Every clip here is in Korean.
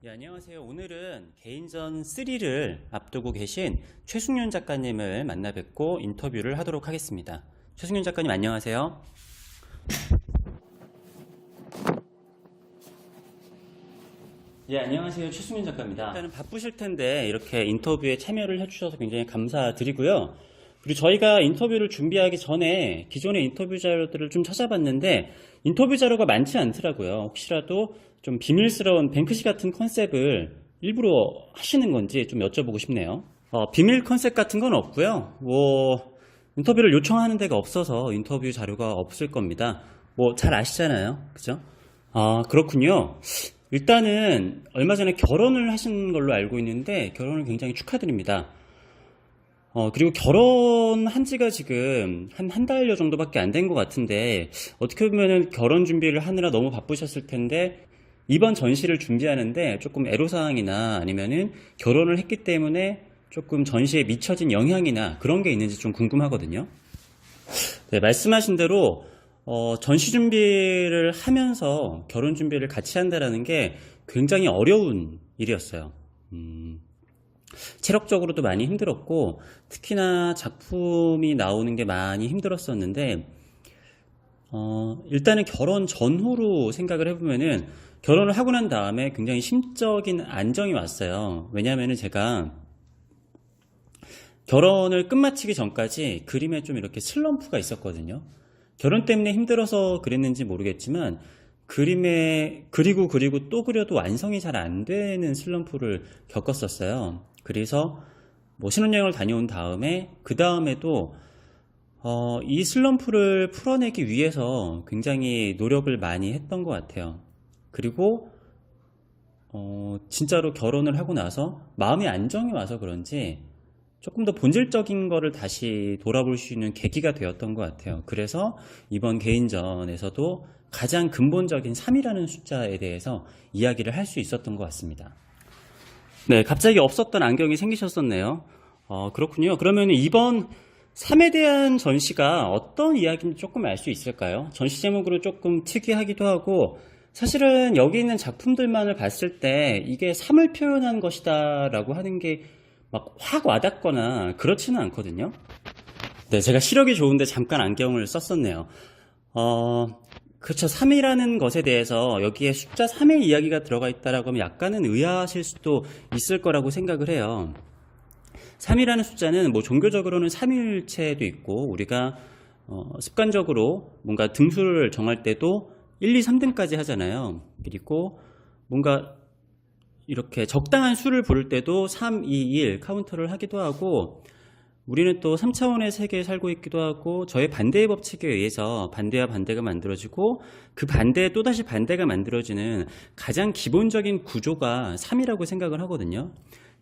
안녕하세요. 오늘은 개인전 3를 앞두고 계신 최승윤 작가님을 만나 뵙고 인터뷰를 하도록 하겠습니다. 최승윤 작가님 안녕하세요. 안녕하세요. 최승윤 작가입니다. 일단은 바쁘실 텐데 이렇게 인터뷰에 참여를 해주셔서 굉장히 감사드리고요. 그리고 저희가 인터뷰를 준비하기 전에 기존의 인터뷰 자료들을 좀 찾아봤는데 인터뷰 자료가 많지 않더라고요. 혹시라도 좀 비밀스러운 뱅크시 같은 컨셉을 일부러 하시는 건지 좀 여쭤보고 싶네요. 비밀 컨셉 같은 건 없고요. 인터뷰를 요청하는 데가 없어서 인터뷰 자료가 없을 겁니다. 잘 아시잖아요. 그죠? 그렇군요. 일단은 얼마 전에 결혼을 하신 걸로 알고 있는데 결혼을 굉장히 축하드립니다. 그리고 결혼한 지가 지금 한 달여 정도밖에 안 된 것 같은데 어떻게 보면은 결혼 준비를 하느라 너무 바쁘셨을 텐데 이번 전시를 준비하는데 조금 애로사항이나 아니면은 결혼을 했기 때문에 조금 전시에 미쳐진 영향이나 그런 게 있는지 좀 궁금하거든요. 네, 말씀하신 대로 전시 준비를 하면서 결혼 준비를 같이 한다라는 게 굉장히 어려운 일이었어요. 체력적으로도 많이 힘들었고 특히나 작품이 나오는 게 많이 힘들었었는데 일단은 결혼 전후로 생각을 해보면은 결혼을 하고 난 다음에 굉장히 심적인 안정이 왔어요. 왜냐하면은 제가 결혼을 끝마치기 전까지 그림에 좀 이렇게 슬럼프가 있었거든요. 결혼 때문에 힘들어서 그랬는지 모르겠지만 그림에 그리고 또 그려도 완성이 잘 안 되는 슬럼프를 겪었었어요. 그래서 신혼여행을 다녀온 다음에 그 다음에도 이 슬럼프를 풀어내기 위해서 굉장히 노력을 많이 했던 것 같아요. 그리고 진짜로 결혼을 하고 나서 마음의 안정이 와서 그런지 조금 더 본질적인 거를 다시 돌아볼 수 있는 계기가 되었던 것 같아요. 그래서 이번 개인전에서도 가장 근본적인 3이라는 숫자에 대해서 이야기를 할 수 있었던 것 같습니다. 네, 갑자기 없었던 안경이 생기셨었네요. 그렇군요. 그러면 이번 3에 대한 전시가 어떤 이야기인지 조금 알 수 있을까요? 전시 제목으로 조금 특이하기도 하고 사실은 여기 있는 작품들만을 봤을 때 이게 3을 표현한 것이다 라고 하는 게 막 확 와닿거나 그렇지는 않거든요. 네, 제가 시력이 좋은데 잠깐 안경을 썼었네요. 그렇죠. 3이라는 것에 대해서 여기에 숫자 3의 이야기가 들어가 있다라고 하면 약간은 의아하실 수도 있을 거라고 생각을 해요. 3이라는 숫자는 종교적으로는 삼위일체도 있고 우리가 습관적으로 뭔가 등수를 정할 때도 1, 2, 3등까지 하잖아요. 그리고 뭔가 이렇게 적당한 수를 부를 때도 3, 2, 1 카운터를 하기도 하고 우리는 또 3차원의 세계에 살고 있기도 하고 저의 반대의 법칙에 의해서 반대와 반대가 만들어지고 그 반대에 또다시 반대가 만들어지는 가장 기본적인 구조가 3이라고 생각을 하거든요.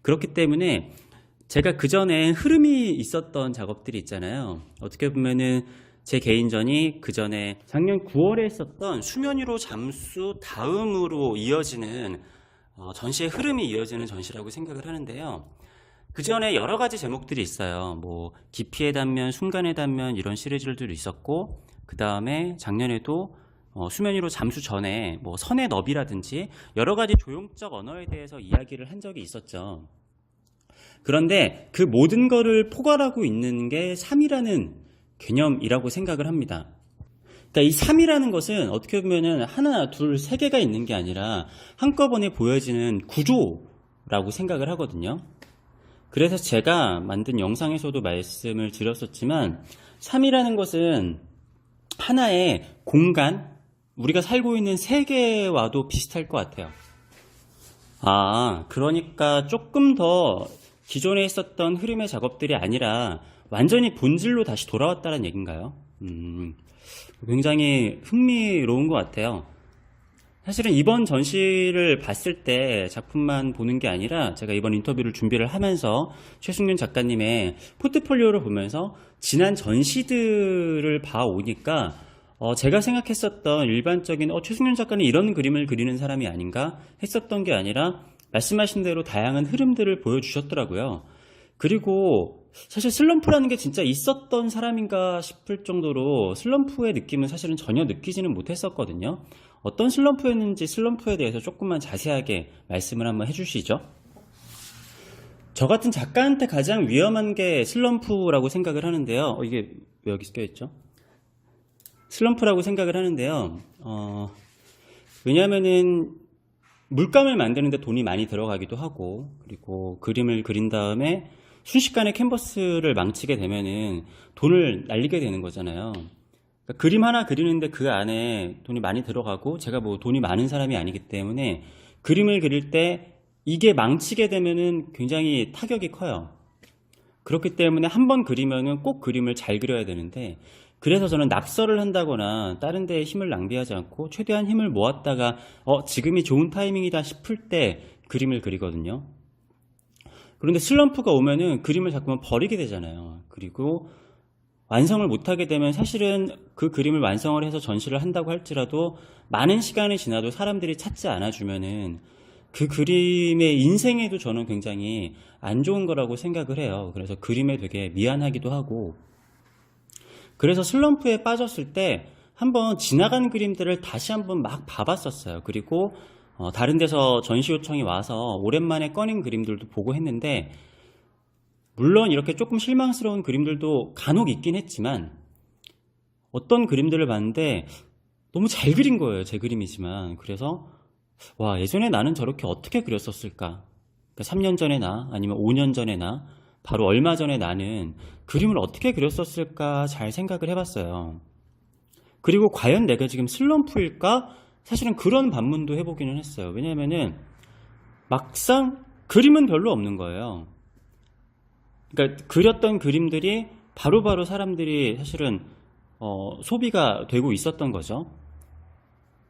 그렇기 때문에 제가 그전에 흐름이 있었던 작업들이 있잖아요. 어떻게 보면은 제 개인전이 그전에 작년 9월에 했었던 수면 위로 잠수 다음으로 이어지는 전시의 흐름이 이어지는 전시라고 생각을 하는데요. 그 전에 여러 가지 제목들이 있어요. 깊이의 단면, 순간의 단면 이런 시리즈들도 있었고 그 다음에 작년에도 수면 위로 잠수 전에 선의 너비라든지 여러 가지 조형적 언어에 대해서 이야기를 한 적이 있었죠. 그런데 그 모든 거를 포괄하고 있는 게 3이라는 개념이라고 생각을 합니다. 그러니까 이 3이라는 것은 어떻게 보면은 하나, 둘, 세 개가 있는 게 아니라 한꺼번에 보여지는 구조라고 생각을 하거든요. 그래서 제가 만든 영상에서도 말씀을 드렸었지만 3이라는 것은 하나의 공간, 우리가 살고 있는 세계와도 비슷할 것 같아요. 그러니까 조금 더 기존에 있었던 흐름의 작업들이 아니라 완전히 본질로 다시 돌아왔다는 얘기인가요? 굉장히 흥미로운 것 같아요. 사실은 이번 전시를 봤을 때 작품만 보는 게 아니라 제가 이번 인터뷰를 준비를 하면서 최승윤 작가님의 포트폴리오를 보면서 지난 전시들을 봐오니까 제가 생각했었던 일반적인 최승윤 작가는 이런 그림을 그리는 사람이 아닌가 했었던 게 아니라 말씀하신 대로 다양한 흐름들을 보여주셨더라고요. 그리고 사실 슬럼프라는 게 진짜 있었던 사람인가 싶을 정도로 슬럼프의 느낌은 사실은 전혀 느끼지는 못했었거든요. 어떤 슬럼프였는지 슬럼프에 대해서 조금만 자세하게 말씀을 한번 해주시죠. 저 같은 작가한테 가장 위험한 게 슬럼프라고 생각을 하는데요. 이게 왜 여기 껴있죠? 슬럼프라고 생각을 하는데요. 왜냐하면은 물감을 만드는데 돈이 많이 들어가기도 하고, 그리고 그림을 그린 다음에 순식간에 캔버스를 망치게 되면은 돈을 날리게 되는 거잖아요. 그러니까 그림 하나 그리는데 그 안에 돈이 많이 들어가고, 제가 뭐 돈이 많은 사람이 아니기 때문에 그림을 그릴 때 이게 망치게 되면은 굉장히 타격이 커요. 그렇기 때문에 한 번 그리면은 꼭 그림을 잘 그려야 되는데, 그래서 저는 낙서를 한다거나 다른 데에 힘을 낭비하지 않고 최대한 힘을 모았다가 지금이 좋은 타이밍이다 싶을 때 그림을 그리거든요. 그런데 슬럼프가 오면은 그림을 자꾸만 버리게 되잖아요. 그리고 완성을 못하게 되면 사실은 그 그림을 완성을 해서 전시를 한다고 할지라도 많은 시간이 지나도 사람들이 찾지 않아주면은 그 그림의 인생에도 저는 굉장히 안 좋은 거라고 생각을 해요. 그래서 그림에 되게 미안하기도 하고, 그래서 슬럼프에 빠졌을 때 한번 지나간 그림들을 다시 한번 막 봐봤었어요. 그리고 다른 데서 전시 요청이 와서 오랜만에 꺼낸 그림들도 보고 했는데, 물론 이렇게 조금 실망스러운 그림들도 간혹 있긴 했지만 어떤 그림들을 봤는데 너무 잘 그린 거예요. 제 그림이지만. 그래서 와, 예전에 나는 저렇게 어떻게 그렸었을까? 그러니까 3년 전에 나, 아니면 5년 전에 나, 바로 얼마 전에 나는 그림을 어떻게 그렸었을까 잘 생각을 해봤어요. 그리고 과연 내가 지금 슬럼프일까? 사실은 그런 반문도 해보기는 했어요. 왜냐면은 막상 그림은 별로 없는 거예요. 그러니까 그렸던 그림들이 바로바로 사람들이 사실은 소비가 되고 있었던 거죠.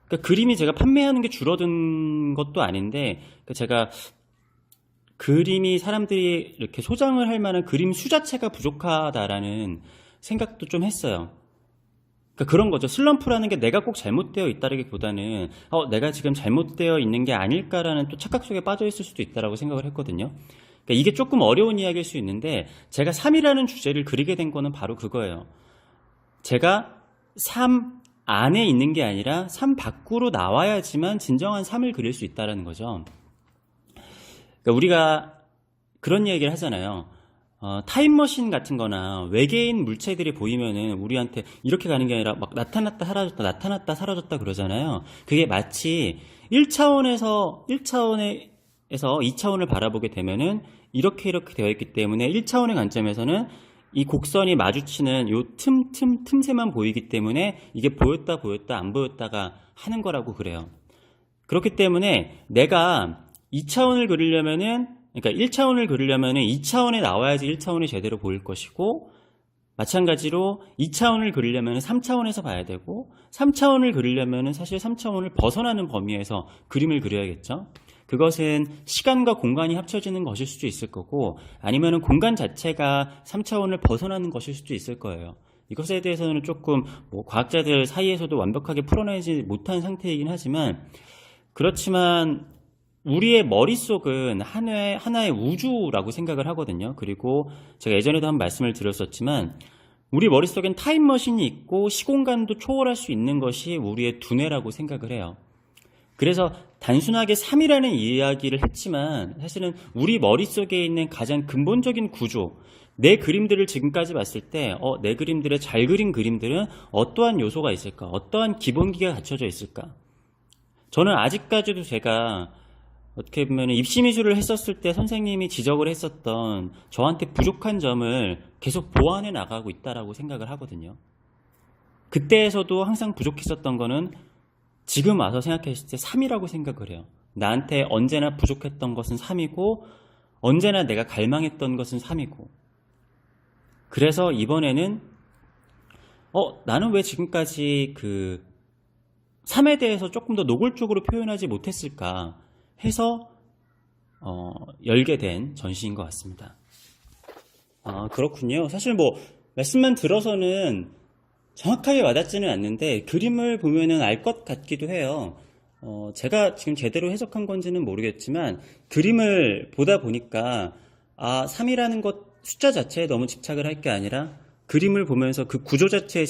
그러니까 그림이 제가 판매하는 게 줄어든 것도 아닌데, 그러니까 제가 그림이 사람들이 이렇게 소장을 할 만한 그림 수 자체가 부족하다라는 생각도 좀 했어요. 그러니까 그런 거죠. 슬럼프라는 게 내가 꼭 잘못되어 있다라기보다는 내가 지금 잘못되어 있는 게 아닐까라는 또 착각 속에 빠져 있을 수도 있다라고 생각을 했거든요. 그러니까 이게 조금 어려운 이야기일 수 있는데, 제가 삶이라는 주제를 그리게 된 거는 바로 그거예요. 제가 삶 안에 있는 게 아니라 삶 밖으로 나와야지만 진정한 삶을 그릴 수 있다는 거죠. 그러니까 우리가 그런 얘기를 하잖아요. 타임머신 같은 거나 외계인 물체들이 보이면은 우리한테 이렇게 가는 게 아니라 막 나타났다 사라졌다 나타났다 사라졌다 그러잖아요. 그게 마치 1차원에서 2차원을 바라보게 되면은 이렇게 되어 있기 때문에 1차원의 관점에서는 이 곡선이 마주치는 요 틈새만 보이기 때문에 이게 보였다 안 보였다가 하는 거라고 그래요. 그렇기 때문에 내가 2차원을 그리려면은, 그러니까 1차원을 그리려면은 2차원에 나와야지 1차원이 제대로 보일 것이고, 마찬가지로 2차원을 그리려면 3차원에서 봐야 되고, 3차원을 그리려면 사실 3차원을 벗어나는 범위에서 그림을 그려야겠죠. 그것은 시간과 공간이 합쳐지는 것일 수도 있을 거고, 아니면 공간 자체가 3차원을 벗어나는 것일 수도 있을 거예요. 이것에 대해서는 조금 과학자들 사이에서도 완벽하게 풀어내지 못한 상태이긴 하지만, 그렇지만 우리의 머릿속은 하나의 우주라고 생각을 하거든요. 그리고 제가 예전에도 한 말씀을 드렸었지만, 우리 머릿속엔 타임머신이 있고 시공간도 초월할 수 있는 것이 우리의 두뇌라고 생각을 해요. 그래서 단순하게 3이라는 이야기를 했지만 사실은 우리 머릿속에 있는 가장 근본적인 구조, 내 그림들을 지금까지 봤을 때 내 그림들의 잘 그린 그림들은 어떠한 요소가 있을까? 어떠한 기본기가 갖춰져 있을까? 저는 아직까지도 제가 어떻게 보면 입시미술을 했었을 때 선생님이 지적을 했었던 저한테 부족한 점을 계속 보완해 나가고 있다라고 생각을 하거든요. 그때에서도 항상 부족했었던 거는 지금 와서 생각했을 때 3이라고 생각을 해요. 나한테 언제나 부족했던 것은 3이고 언제나 내가 갈망했던 것은 3이고, 그래서 이번에는 나는 왜 지금까지 그 3에 대해서 조금 더 노골적으로 표현하지 못했을까 해서 열게 된 전시인 것 같습니다. 그렇군요. 사실 말씀만 들어서는 정확하게 와닿지는 않는데 그림을 보면은 알 것 같기도 해요. 제가 지금 제대로 해석한 건지는 모르겠지만 그림을 보다 보니까 3이라는 것 숫자 자체에 너무 집착을 할 게 아니라 그림을 보면서 그 구조 자체에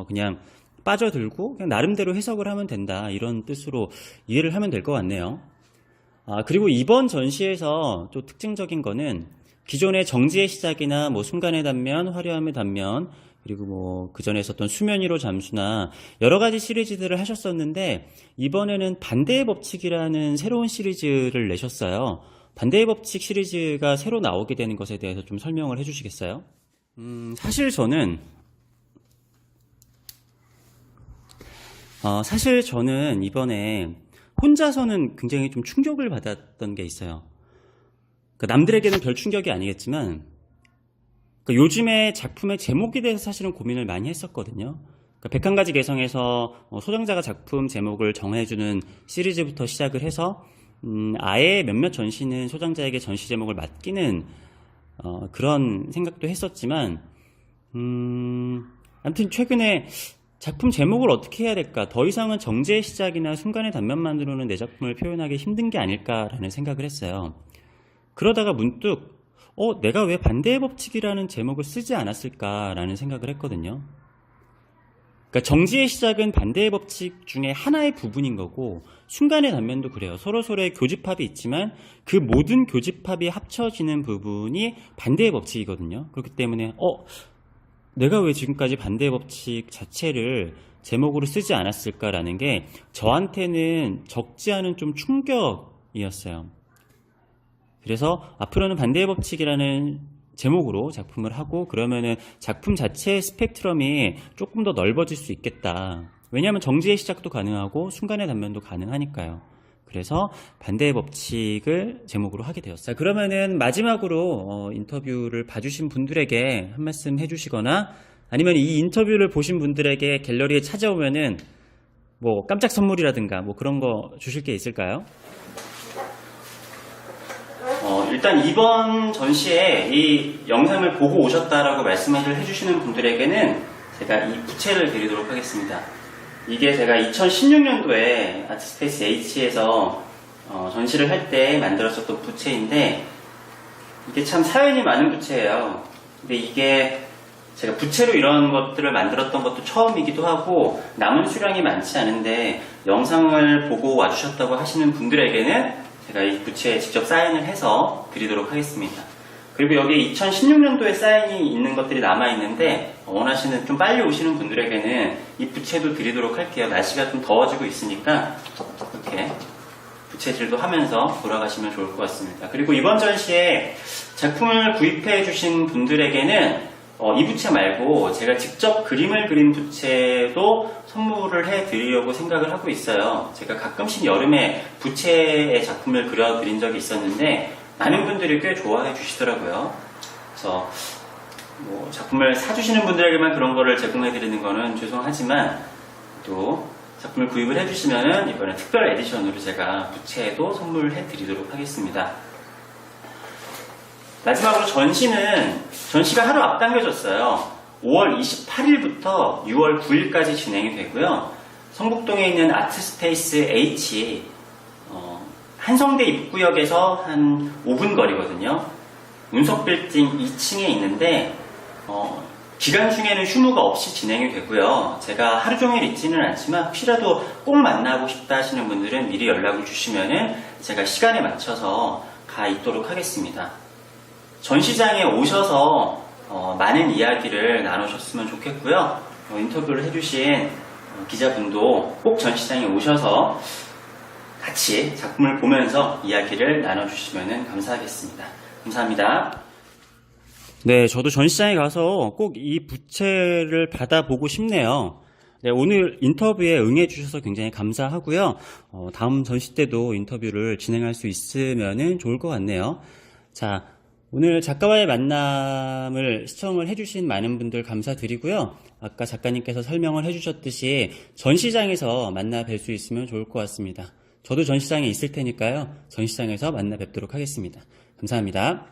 그냥 빠져들고 그냥 나름대로 해석을 하면 된다. 이런 뜻으로 이해를 하면 될 것 같네요. 그리고 이번 전시에서 또 특징적인 거는 기존의 정지의 시작이나 뭐 순간의 단면, 화려함의 단면, 그리고 뭐 그전에 있었던 수면 위로 잠수나 여러 가지 시리즈들을 하셨었는데 이번에는 반대의 법칙이라는 새로운 시리즈를 내셨어요. 반대의 법칙 시리즈가 새로 나오게 되는 것에 대해서 좀 설명을 해주시겠어요? 사실 저는 이번에 혼자서는 굉장히 좀 충격을 받았던 게 있어요. 남들에게는 별 충격이 아니겠지만 요즘에 작품의 제목에 대해서 사실은 고민을 많이 했었거든요. 101가지 개성에서 소장자가 작품 제목을 정해주는 시리즈부터 시작을 해서 아예 몇몇 전시는 소장자에게 전시 제목을 맡기는 그런 생각도 했었지만 아무튼 최근에 작품 제목을 어떻게 해야 될까? 더 이상은 정제의 시작이나 순간의 단면만으로는 내 작품을 표현하기 힘든 게 아닐까라는 생각을 했어요. 그러다가 문득 내가 왜 반대의 법칙이라는 제목을 쓰지 않았을까라는 생각을 했거든요. 그러니까 정지의 시작은 반대의 법칙 중에 하나의 부분인 거고 순간의 단면도 그래요. 서로서로의 교집합이 있지만 그 모든 교집합이 합쳐지는 부분이 반대의 법칙이거든요. 그렇기 때문에 내가 왜 지금까지 반대의 법칙 자체를 제목으로 쓰지 않았을까라는 게 저한테는 적지 않은 좀 충격이었어요. 그래서 앞으로는 반대의 법칙이라는 제목으로 작품을 하고 그러면은 작품 자체의 스펙트럼이 조금 더 넓어질 수 있겠다. 왜냐하면 정지의 시작도 가능하고 순간의 단면도 가능하니까요. 그래서 반대의 법칙을 제목으로 하게 되었어요. 자, 그러면은 마지막으로 인터뷰를 봐주신 분들에게 한 말씀 해주시거나 아니면 이 인터뷰를 보신 분들에게 갤러리에 찾아오면은 뭐 깜짝 선물이라든가 뭐 그런 거 주실 게 있을까요? 일단 이번 전시에 이 영상을 보고 오셨다라고 말씀을 해주시는 분들에게는 제가 이 부채를 드리도록 하겠습니다. 이게 제가 2016년도에 아트스페이스 H에서 전시를 할 때 만들었었던 부채인데 이게 참 사연이 많은 부채예요. 근데 이게 제가 부채로 이런 것들을 만들었던 것도 처음이기도 하고 남은 수량이 많지 않은데 영상을 보고 와주셨다고 하시는 분들에게는 제가 이 부채에 직접 사인을 해서 드리도록 하겠습니다. 그리고 여기 2016년도에 사인이 있는 것들이 남아있는데 원하시는 좀 빨리 오시는 분들에게는 이 부채도 드리도록 할게요. 날씨가 좀 더워지고 있으니까 이렇게 부채질도 하면서 돌아가시면 좋을 것 같습니다. 그리고 이번 전시에 작품을 구입해 주신 분들에게는 이 부채 말고 제가 직접 그림을 그린 부채도 선물을 해드리려고 생각을 하고 있어요. 제가 가끔씩 여름에 부채의 작품을 그려드린 적이 있었는데 많은 분들이 꽤 좋아해 주시더라고요. 그래서 뭐 작품을 사주시는 분들에게만 그런 거를 제공해드리는 거는 죄송하지만 또 작품을 구입을 해주시면은 이번에 특별 에디션으로 제가 부채도 선물해드리도록 하겠습니다. 마지막으로 전시가 하루 앞당겨졌어요. 5월 28일부터 6월 9일까지 진행이 되고요. 성북동에 있는 아트스페이스 H 한성대 입구역에서 한 5분 거리거든요. 운석빌딩 2층에 있는데 기간 중에는 휴무가 없이 진행이 되고요. 제가 하루 종일 있지는 않지만 혹시라도 꼭 만나고 싶다 하시는 분들은 미리 연락을 주시면은 제가 시간에 맞춰서 가 있도록 하겠습니다. 전시장에 오셔서 많은 이야기를 나누셨으면 좋겠고요. 인터뷰를 해주신 기자분도 꼭 전시장에 오셔서 같이 작품을 보면서 이야기를 나눠주시면 감사하겠습니다. 감사합니다. 네, 저도 전시장에 가서 꼭 이 부채를 받아보고 싶네요. 네, 오늘 인터뷰에 응해주셔서 굉장히 감사하고요. 다음 전시 때도 인터뷰를 진행할 수 있으면 좋을 것 같네요. 자, 오늘 작가와의 만남을 시청을 해주신 많은 분들 감사드리고요. 아까 작가님께서 설명을 해주셨듯이 전시장에서 만나 뵐 수 있으면 좋을 것 같습니다. 저도 전시장에 있을 테니까요. 전시장에서 만나 뵙도록 하겠습니다. 감사합니다.